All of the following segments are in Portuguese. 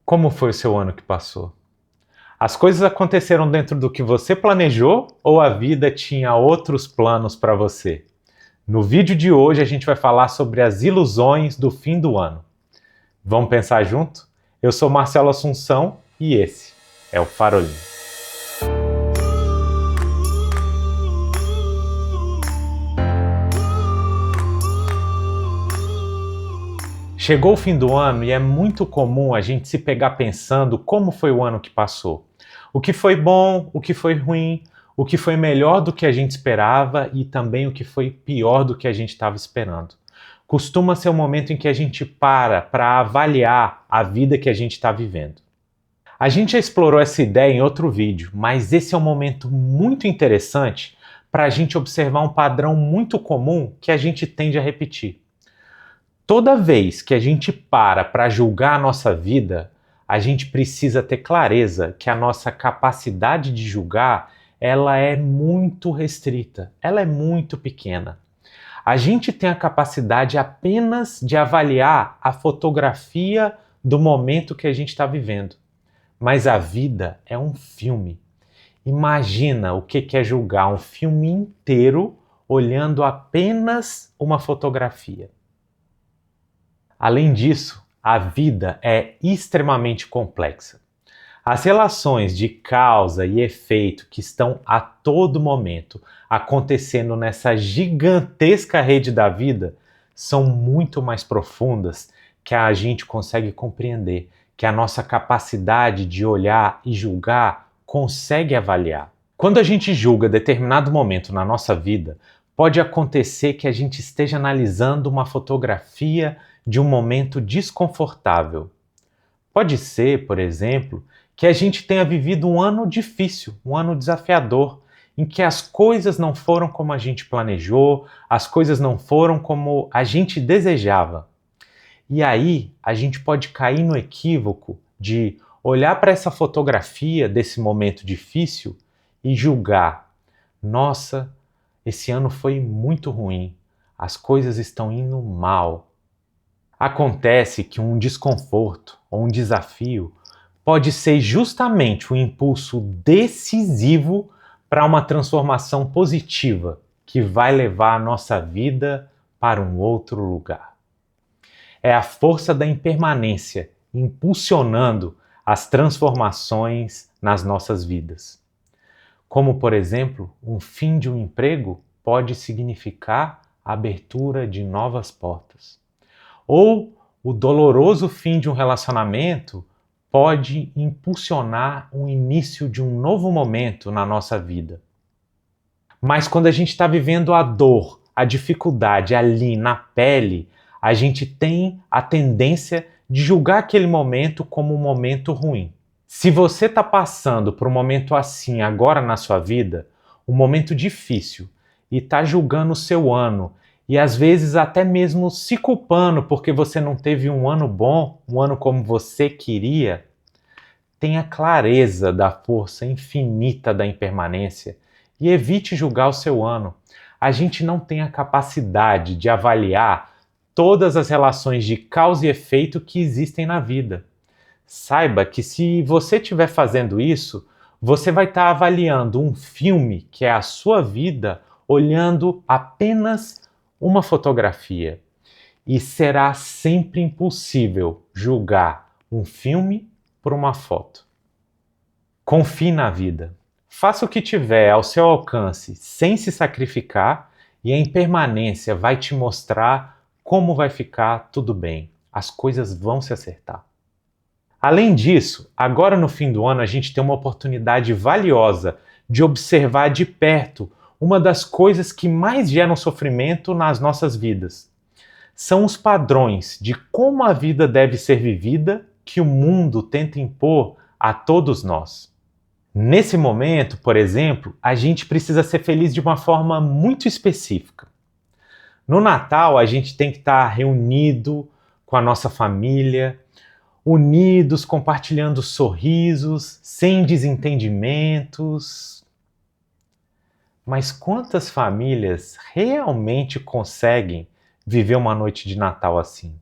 Como foi o seu ano que passou? As coisas aconteceram dentro do que você planejou ou a vida tinha outros planos para você? No vídeo de hoje a gente vai falar sobre as ilusões do fim do ano. Vamos pensar junto? Eu sou Marcelo Assunção e esse é o Farolinho. Chegou o fim do ano e é muito comum a gente se pegar pensando como foi o ano que passou. O que foi bom, o que foi ruim, o que foi melhor do que a gente esperava e também o que foi pior do que a gente estava esperando. Costuma ser o momento em que a gente para avaliar a vida que a gente está vivendo. A gente já explorou essa ideia em outro vídeo, mas esse é um momento muito interessante para a gente observar um padrão muito comum que a gente tende a repetir. Toda vez que a gente para julgar a nossa vida, a gente precisa ter clareza que a nossa capacidade de julgar, ela é muito restrita, ela é muito pequena. A gente tem a capacidade apenas de avaliar a fotografia do momento que a gente está vivendo. Mas a vida é um filme. Imagina o que é julgar um filme inteiro olhando apenas uma fotografia. Além disso, a vida é extremamente complexa. As relações de causa e efeito que estão a todo momento acontecendo nessa gigantesca rede da vida são muito mais profundas que a gente consegue compreender, que a nossa capacidade de olhar e julgar consegue avaliar. Quando a gente julga determinado momento na nossa vida, pode acontecer que a gente esteja analisando uma fotografia de um momento desconfortável. Pode ser, por exemplo, que a gente tenha vivido um ano difícil, um ano desafiador, em que as coisas não foram como a gente planejou, as coisas não foram como a gente desejava. E aí a gente pode cair no equívoco de olhar para essa fotografia desse momento difícil e julgar: nossa, esse ano foi muito ruim, as coisas estão indo mal. Acontece que um desconforto ou um desafio pode ser justamente o impulso decisivo para uma transformação positiva que vai levar a nossa vida para um outro lugar. É a força da impermanência impulsionando as transformações nas nossas vidas. Como, por exemplo, um fim de um emprego pode significar a abertura de novas portas. Ou o doloroso fim de um relacionamento pode impulsionar o início de um novo momento na nossa vida. Mas quando a gente está vivendo a dor, a dificuldade ali na pele, a gente tem a tendência de julgar aquele momento como um momento ruim. Se você está passando por um momento assim agora na sua vida, um momento difícil, e está julgando o seu ano, e às vezes até mesmo se culpando porque você não teve um ano bom, um ano como você queria, tenha clareza da força infinita da impermanência e evite julgar o seu ano. A gente não tem a capacidade de avaliar todas as relações de causa e efeito que existem na vida. Saiba que se você estiver fazendo isso, você vai estar avaliando um filme que é a sua vida, olhando apenas uma fotografia. E será sempre impossível julgar um filme por uma foto. Confie na vida. Faça o que tiver ao seu alcance sem se sacrificar e a impermanência vai te mostrar como vai ficar tudo bem. As coisas vão se acertar. Além disso, agora no fim do ano a gente tem uma oportunidade valiosa de observar de perto uma das coisas que mais geram sofrimento nas nossas vidas. São os padrões de como a vida deve ser vivida que o mundo tenta impor a todos nós. Nesse momento, por exemplo, a gente precisa ser feliz de uma forma muito específica. No Natal, a gente tem que estar reunido com a nossa família, unidos, compartilhando sorrisos, sem desentendimentos. Mas quantas famílias realmente conseguem viver uma noite de Natal assim?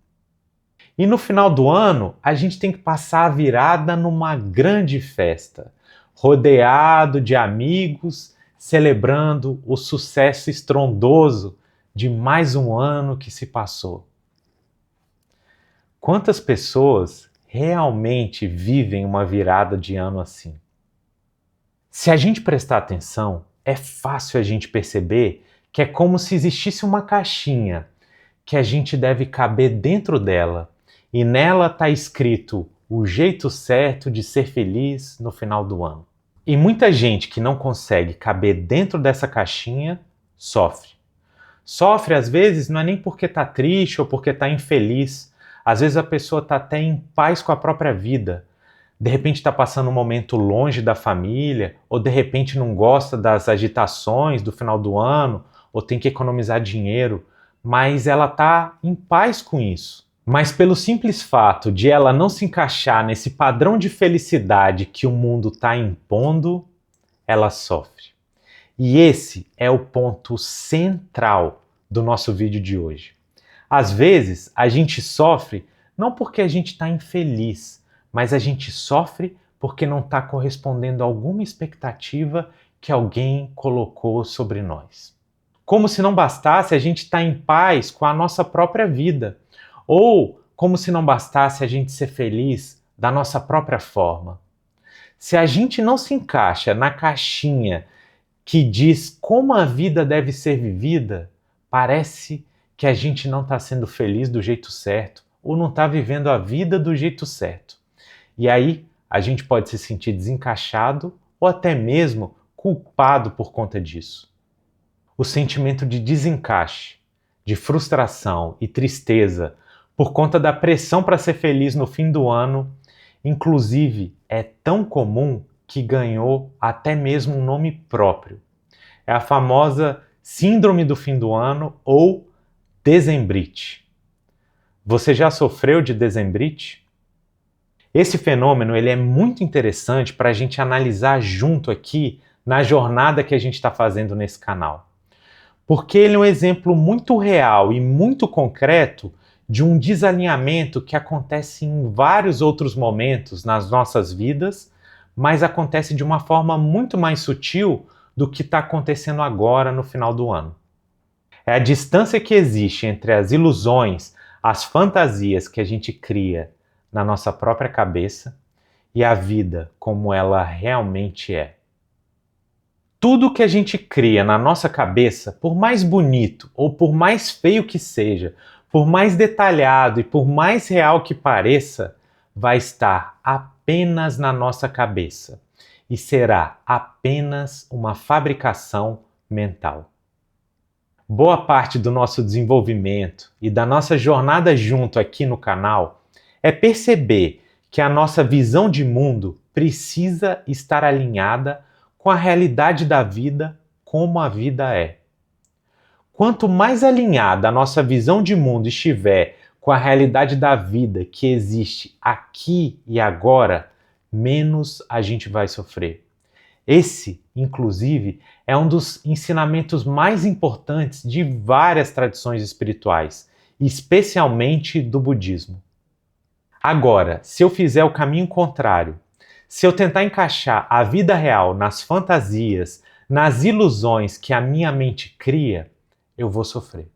E no final do ano, a gente tem que passar a virada numa grande festa, rodeado de amigos, celebrando o sucesso estrondoso de mais um ano que se passou. Quantas pessoas realmente vivem uma virada de ano assim? Se a gente prestar atenção, é fácil a gente perceber que é como se existisse uma caixinha que a gente deve caber dentro dela, e nela está escrito o jeito certo de ser feliz no final do ano. E muita gente que não consegue caber dentro dessa caixinha sofre. Sofre às vezes não é nem porque está triste ou porque está infeliz, às vezes a pessoa está até em paz com a própria vida. De repente está passando um momento longe da família, ou de repente não gosta das agitações do final do ano, ou tem que economizar dinheiro, mas ela está em paz com isso. Mas pelo simples fato de ela não se encaixar nesse padrão de felicidade que o mundo está impondo, ela sofre. E esse é o ponto central do nosso vídeo de hoje. Às vezes, a gente sofre não porque a gente está infeliz, mas a gente sofre porque não está correspondendo a alguma expectativa que alguém colocou sobre nós. Como se não bastasse a gente estar em paz com a nossa própria vida, ou como se não bastasse a gente ser feliz da nossa própria forma. Se a gente não se encaixa na caixinha que diz como a vida deve ser vivida, parece que a gente não está sendo feliz do jeito certo, ou não está vivendo a vida do jeito certo. E aí a gente pode se sentir desencaixado ou até mesmo culpado por conta disso. O sentimento de desencaixe, de frustração e tristeza por conta da pressão para ser feliz no fim do ano, inclusive é tão comum que ganhou até mesmo um nome próprio. É a famosa síndrome do fim do ano ou dezembrite. Você já sofreu de dezembrite? Esse fenômeno ele é muito interessante para a gente analisar junto aqui na jornada que a gente está fazendo nesse canal. Porque ele é um exemplo muito real e muito concreto de um desalinhamento que acontece em vários outros momentos nas nossas vidas, mas acontece de uma forma muito mais sutil do que está acontecendo agora no final do ano. É a distância que existe entre as ilusões, as fantasias que a gente cria na nossa própria cabeça e a vida como ela realmente é. Tudo que a gente cria na nossa cabeça, por mais bonito ou por mais feio que seja, por mais detalhado e por mais real que pareça, vai estar apenas na nossa cabeça e será apenas uma fabricação mental. Boa parte do nosso desenvolvimento e da nossa jornada junto aqui no canal é perceber que a nossa visão de mundo precisa estar alinhada com a realidade da vida como a vida é. Quanto mais alinhada a nossa visão de mundo estiver com a realidade da vida que existe aqui e agora, menos a gente vai sofrer. Esse, inclusive, é um dos ensinamentos mais importantes de várias tradições espirituais, especialmente do budismo. Agora, se eu fizer o caminho contrário, se eu tentar encaixar a vida real nas fantasias, nas ilusões que a minha mente cria, eu vou sofrer.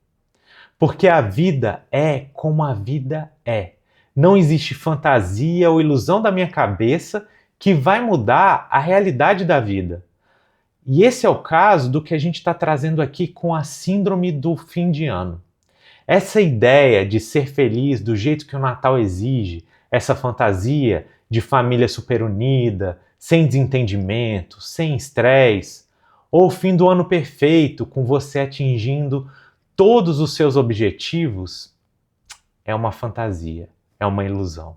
Porque a vida é como a vida é. Não existe fantasia ou ilusão da minha cabeça que vai mudar a realidade da vida. E esse é o caso do que a gente está trazendo aqui com a síndrome do fim de ano. Essa ideia de ser feliz do jeito que o Natal exige, essa fantasia de família super unida, sem desentendimento, sem estresse, ou o fim do ano perfeito, com você atingindo todos os seus objetivos, é uma fantasia, é uma ilusão.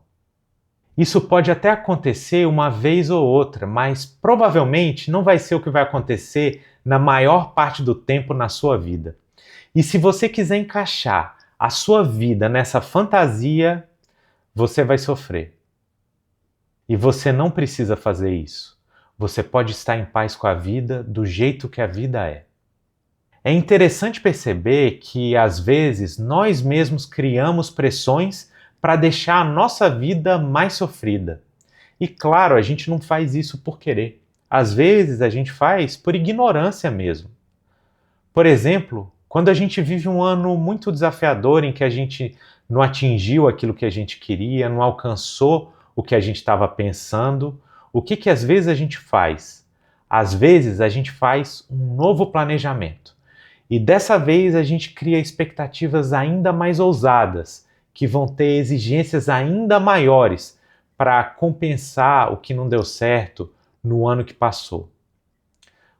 Isso pode até acontecer uma vez ou outra, mas provavelmente não vai ser o que vai acontecer na maior parte do tempo na sua vida. E se você quiser encaixar a sua vida nessa fantasia, você vai sofrer. E você não precisa fazer isso. Você pode estar em paz com a vida do jeito que a vida é. É interessante perceber que, às vezes, nós mesmos criamos pressões para deixar a nossa vida mais sofrida. E claro, a gente não faz isso por querer. Às vezes a gente faz por ignorância mesmo. Por exemplo, quando a gente vive um ano muito desafiador em que a gente não atingiu aquilo que a gente queria, não alcançou o que a gente estava pensando, o que às vezes a gente faz? Às vezes a gente faz um novo planejamento. E dessa vez a gente cria expectativas ainda mais ousadas, que vão ter exigências ainda maiores para compensar o que não deu certo no ano que passou.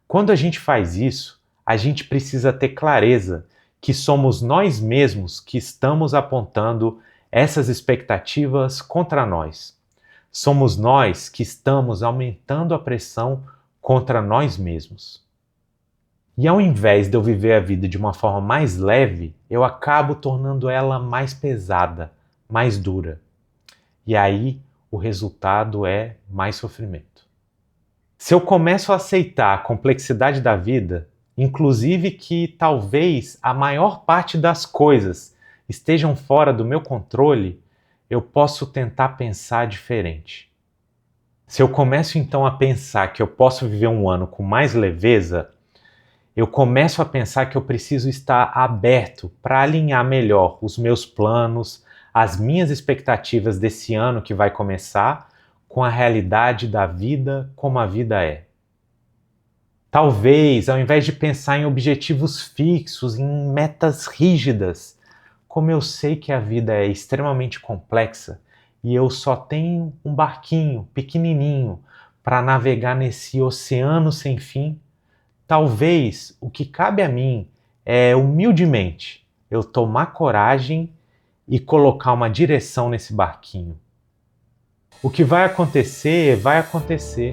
Quando a gente faz isso, a gente precisa ter clareza que somos nós mesmos que estamos apontando essas expectativas contra nós. Somos nós que estamos aumentando a pressão contra nós mesmos. E ao invés de eu viver a vida de uma forma mais leve, eu acabo tornando ela mais pesada, mais dura. E aí o resultado é mais sofrimento. Se eu começo a aceitar a complexidade da vida, inclusive que talvez a maior parte das coisas estejam fora do meu controle, eu posso tentar pensar diferente. Se eu começo então a pensar que eu posso viver um ano com mais leveza, eu começo a pensar que eu preciso estar aberto para alinhar melhor os meus planos, as minhas expectativas desse ano que vai começar, com a realidade da vida como a vida é. Talvez, ao invés de pensar em objetivos fixos, em metas rígidas, como eu sei que a vida é extremamente complexa e eu só tenho um barquinho pequenininho para navegar nesse oceano sem fim, talvez o que cabe a mim é, humildemente, eu tomar coragem e colocar uma direção nesse barquinho. O que vai acontecer, vai acontecer.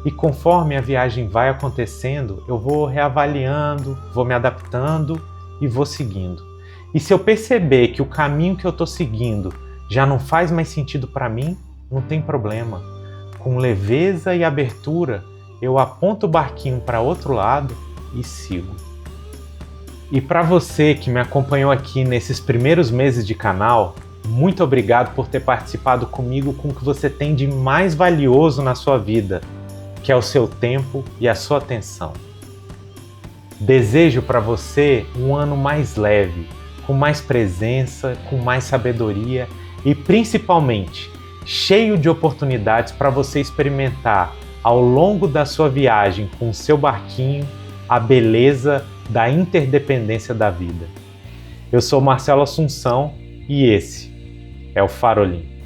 E conforme a viagem vai acontecendo, eu vou reavaliando, vou me adaptando e vou seguindo. E se eu perceber que o caminho que eu estou seguindo já não faz mais sentido para mim, não tem problema. Com leveza e abertura, eu aponto o barquinho para outro lado e sigo. E para você que me acompanhou aqui nesses primeiros meses de canal, muito obrigado por ter participado comigo com o que você tem de mais valioso na sua vida, que é o seu tempo e a sua atenção. Desejo para você um ano mais leve, com mais presença, com mais sabedoria e principalmente cheio de oportunidades para você experimentar ao longo da sua viagem com o seu barquinho a beleza da interdependência da vida. Eu sou Marcelo Assunção e esse é o Farolim.